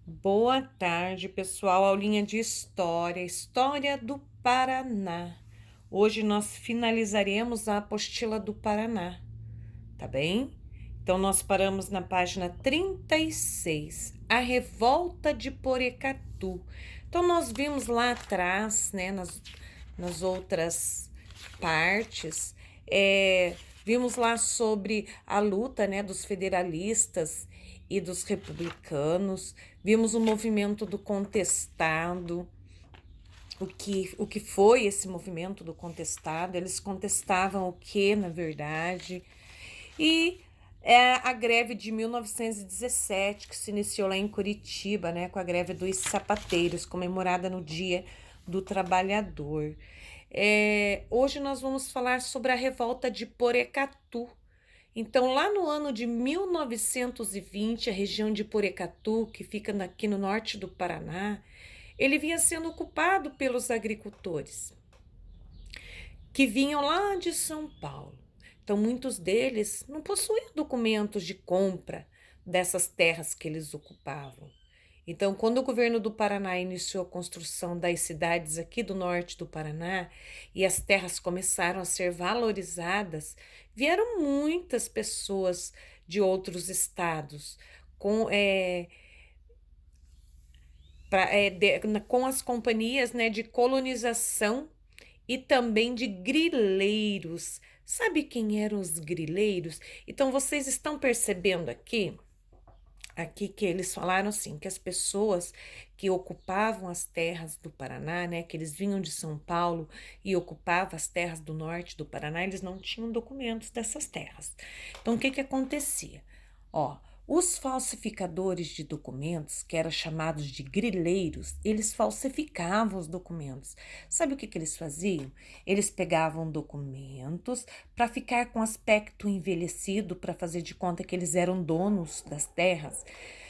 Boa tarde, pessoal. Aulinha de história, História do Paraná. Hoje nós finalizaremos a apostila do Paraná, tá bem? Então nós paramos na página 36, a revolta de Porecatu. Então nós vimos lá atrás, né, nas outras partes, vimos lá sobre a luta, né, dos federalistas e dos republicanos, vimos o movimento do contestado, o que foi esse movimento do contestado, eles contestavam o que, na verdade, e a greve de 1917, que se iniciou lá em Curitiba, né, com a greve dos sapateiros, comemorada no Dia do Trabalhador. Hoje nós vamos falar sobre a revolta de Porecatu. Então, lá no ano de 1920, a região de Porecatu, que fica aqui no norte do Paraná, ele vinha sendo ocupado pelos agricultores que vinham lá de São Paulo. Então, muitos deles não possuíam documentos de compra dessas terras que eles ocupavam. Então, quando o governo do Paraná iniciou a construção das cidades aqui do norte do Paraná e as terras começaram a ser valorizadas, vieram muitas pessoas de outros estados com as companhias, né, de colonização e também de grileiros. Sabe quem eram os grileiros? Então vocês estão percebendo aqui que eles falaram assim, que as pessoas que ocupavam as terras do Paraná, né, que eles vinham de São Paulo e ocupavam as terras do norte do Paraná, eles não tinham documentos dessas terras. Então o que que acontecia? Ó, os falsificadores de documentos, que eram chamados de grileiros, eles falsificavam os documentos. Sabe o que que eles faziam? Eles pegavam documentos para ficar com aspecto envelhecido, para fazer de conta que eles eram donos das terras.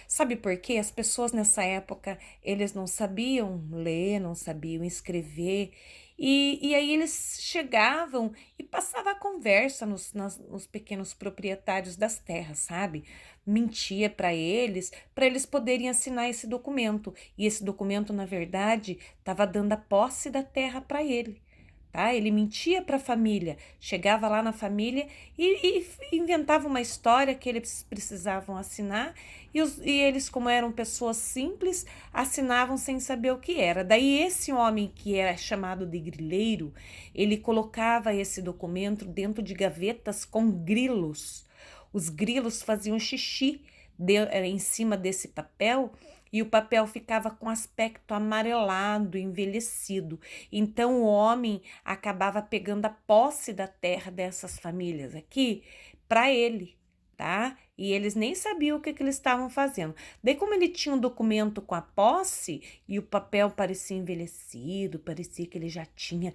Sabe por quê? As pessoas nessa época, eles não sabiam ler, não sabiam escrever, e aí eles chegavam e passavam a conversa nos pequenos proprietários das terras, sabe? Mentia para eles poderem assinar esse documento. E esse documento, na verdade, estava dando a posse da terra para ele. Tá? Ele mentia para a família, chegava lá na família e inventava uma história que eles precisavam assinar e eles, como eram pessoas simples, assinavam sem saber o que era. Daí esse homem que era chamado de grileiro, ele colocava esse documento dentro de gavetas com grilos. Os grilos faziam xixi em cima desse papel e o papel ficava com aspecto amarelado, envelhecido. Então o homem acabava pegando a posse da terra dessas famílias aqui para ele, tá? E eles nem sabiam o que eles estavam fazendo. Daí, como ele tinha um documento com a posse e o papel parecia envelhecido, parecia que ele já tinha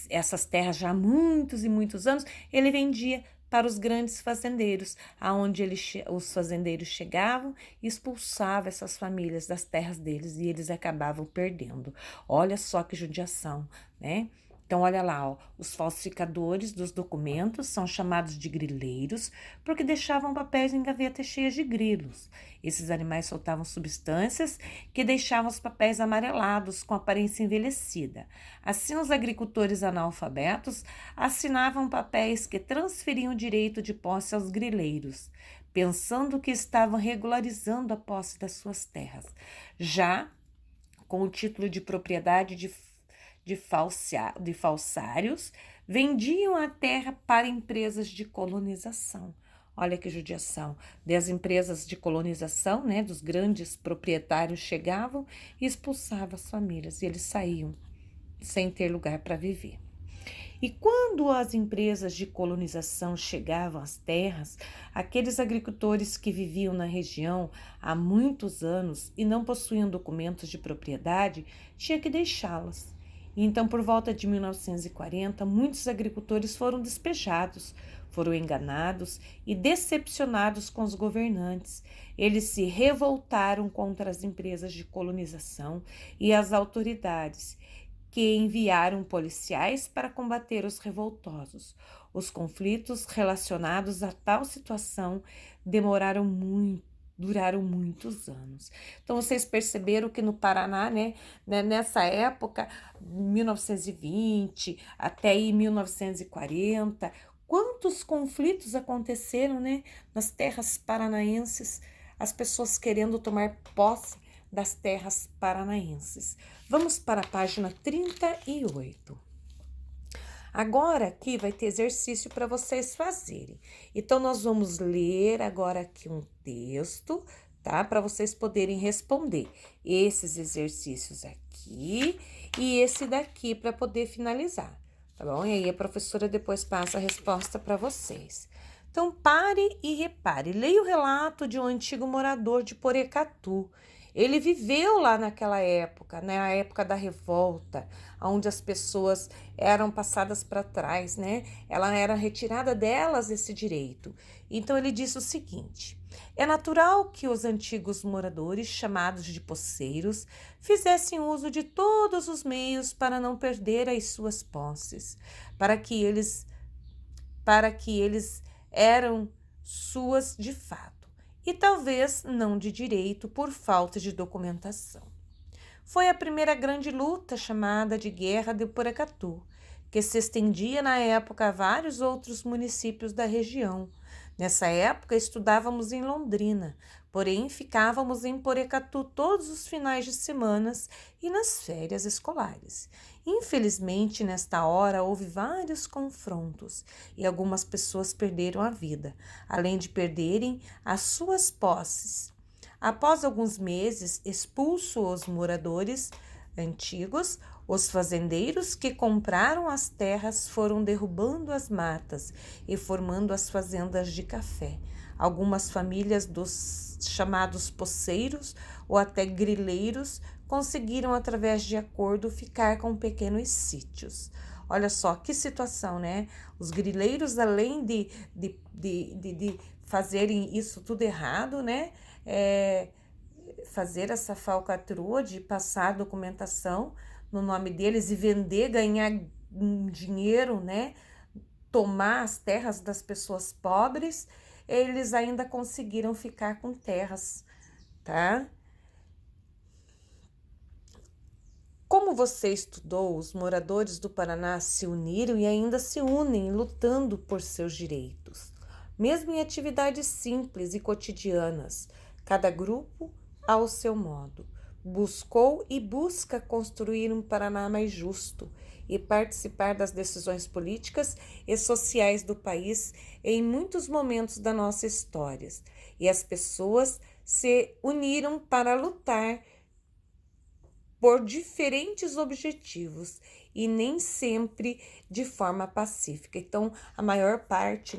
essas terras já há muitos e muitos anos, ele vendia para os grandes fazendeiros, aonde os fazendeiros chegavam e expulsavam essas famílias das terras deles e eles acabavam perdendo. Olha só que judiação, né? Então, olha lá, ó, os falsificadores dos documentos são chamados de grileiros porque deixavam papéis em gavetas cheias de grilos. Esses animais soltavam substâncias que deixavam os papéis amarelados com aparência envelhecida. Assim, os agricultores analfabetos assinavam papéis que transferiam o direito de posse aos grileiros, pensando que estavam regularizando a posse das suas terras. Já com o título de propriedade de falsários, vendiam a terra para empresas de colonização. Olha que judiação. Das empresas de colonização, né, dos grandes proprietários chegavam e expulsavam as famílias e eles saíam sem ter lugar para viver. E quando as empresas de colonização chegavam às terras, aqueles agricultores que viviam na região há muitos anos e não possuíam documentos de propriedade, tinham que deixá-las. E então, por volta de 1940, muitos agricultores foram despejados, foram enganados e decepcionados com os governantes. Eles se revoltaram contra as empresas de colonização e as autoridades, que enviaram policiais para combater os revoltosos. Os conflitos relacionados a tal situação duraram muitos anos. Então, vocês perceberam que no Paraná, nessa época, 1920 até aí 1940, quantos conflitos aconteceram, nas terras paranaenses, as pessoas querendo tomar posse das terras paranaenses. Vamos para a página 38. Agora aqui vai ter exercício para vocês fazerem. Então, nós vamos ler agora aqui um texto, tá? Para vocês poderem responder esses exercícios aqui e esse daqui para poder finalizar, tá bom? E aí a professora depois passa a resposta para vocês. Então, pare e repare. Leia o relato de um antigo morador de Porecatu. Ele viveu lá naquela época, a época da revolta, onde as pessoas eram passadas para trás, Ela era retirada delas esse direito. Então ele disse o seguinte: é natural que os antigos moradores, chamados de poceiros, fizessem uso de todos os meios para não perder as suas posses, para que eles eram suas de fato, e talvez não de direito por falta de documentação. Foi a primeira grande luta chamada de Guerra de Porecatu, que se estendia na época a vários outros municípios da região. Nessa época estudávamos em Londrina, porém ficávamos em Porecatu todos os finais de semana e nas férias escolares. Infelizmente, nesta hora, houve vários confrontos e algumas pessoas perderam a vida, além de perderem as suas posses. Após alguns meses, expulsos os moradores antigos, os fazendeiros que compraram as terras foram derrubando as matas e formando as fazendas de café. Algumas famílias dos chamados poceiros ou até grileiros conseguiram, através de acordo, ficar com pequenos sítios. Olha só que situação, Os grileiros, além de fazerem isso tudo errado, fazer essa falcatrua de passar documentação no nome deles e vender, ganhar dinheiro, tomar as terras das pessoas pobres, eles ainda conseguiram ficar com terras, tá? Como você estudou, os moradores do Paraná se uniram e ainda se unem lutando por seus direitos, mesmo em atividades simples e cotidianas. Cada grupo, ao seu modo, buscou e busca construir um Paraná mais justo e participar das decisões políticas e sociais do país em muitos momentos da nossa história. E as pessoas se uniram para lutar por diferentes objetivos e nem sempre de forma pacífica. Então, a maior parte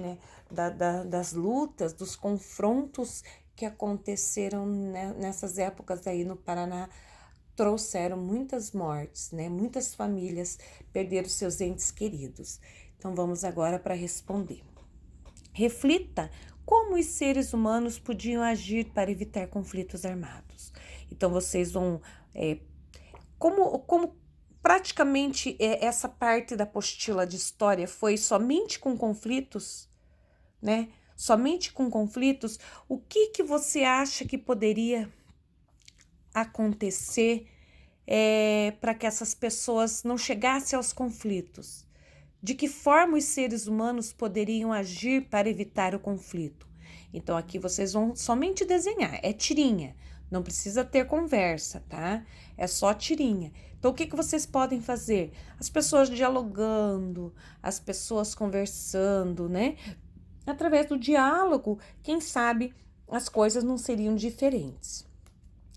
das lutas, dos confrontos que aconteceram nessas épocas aí no Paraná, trouxeram muitas mortes, Muitas famílias perderam seus entes queridos. Então, vamos agora para responder. Reflita como os seres humanos podiam agir para evitar conflitos armados. Então, vocês vão... Como praticamente essa parte da apostila de história foi somente com conflitos, Somente com conflitos, o que você acha que poderia acontecer para que essas pessoas não chegassem aos conflitos? De que forma os seres humanos poderiam agir para evitar o conflito? Então, aqui vocês vão somente desenhar, é tirinha, não precisa ter conversa, tá? É só tirinha. Então, o que vocês podem fazer? As pessoas dialogando, as pessoas conversando, Através do diálogo, quem sabe as coisas não seriam diferentes.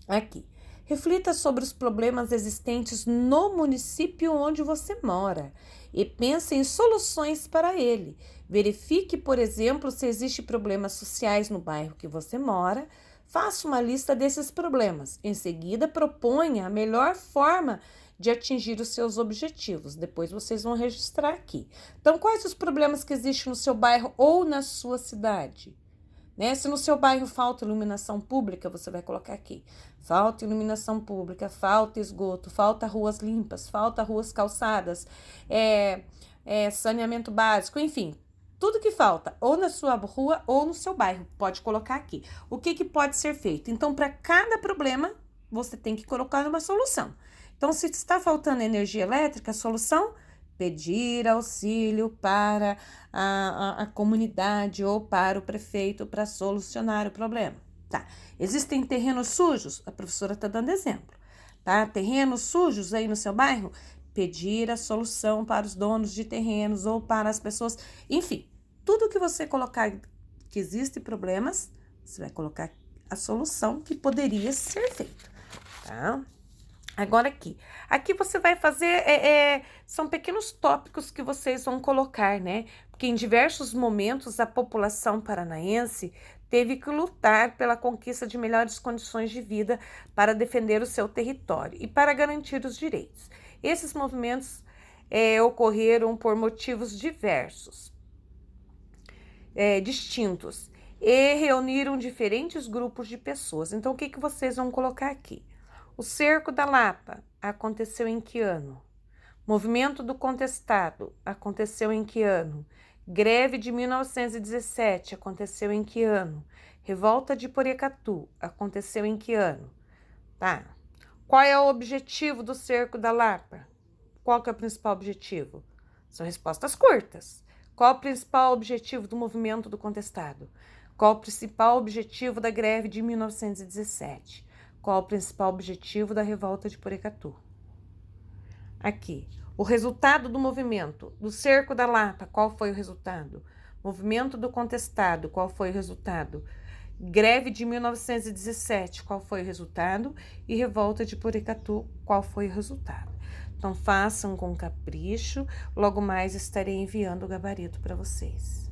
Aqui, reflita sobre os problemas existentes no município onde você mora e pense em soluções para ele. Verifique, por exemplo, se existem problemas sociais no bairro que você mora. Faça uma lista desses problemas. Em seguida, proponha a melhor forma de atingir os seus objetivos. Depois vocês vão registrar aqui. Então, quais os problemas que existem no seu bairro ou na sua cidade? Se no seu bairro falta iluminação pública, você vai colocar aqui. Falta iluminação pública, falta esgoto, falta ruas limpas, falta ruas calçadas, saneamento básico, enfim. tudo que falta, ou na sua rua ou no seu bairro, pode colocar aqui. O que pode ser feito? Então, para cada problema, você tem que colocar uma solução. Então, se está faltando energia elétrica, a solução? Pedir auxílio para a comunidade ou para o prefeito para solucionar o problema. Tá. Existem terrenos sujos? A professora está dando exemplo. Tá? Terrenos sujos aí no seu bairro? Pedir a solução para os donos de terrenos ou para as pessoas. Enfim, tudo que você colocar que existe problemas, você vai colocar a solução que poderia ser feita. Tá? Agora aqui você vai fazer, são pequenos tópicos que vocês vão colocar, né? Porque em diversos momentos a população paranaense teve que lutar pela conquista de melhores condições de vida para defender o seu território e para garantir os direitos. Esses movimentos ocorreram por motivos diversos, distintos, e reuniram diferentes grupos de pessoas. Então, o que vocês vão colocar aqui? O Cerco da Lapa aconteceu em que ano? Movimento do Contestado aconteceu em que ano? Greve de 1917 aconteceu em que ano? Revolta de Porecatu aconteceu em que ano? Tá. Qual é o objetivo do Cerco da Lapa? Qual que é o principal objetivo? São respostas curtas. Qual o principal objetivo do movimento do contestado? Qual o principal objetivo da greve de 1917? Qual o principal objetivo da revolta de Porecatu? Aqui, o resultado do movimento do Cerco da Lapa, qual foi o resultado? Movimento do contestado, qual foi o resultado? Greve de 1917, qual foi o resultado? E revolta de Porecatu, qual foi o resultado? Então, façam com capricho, logo mais estarei enviando o gabarito para vocês.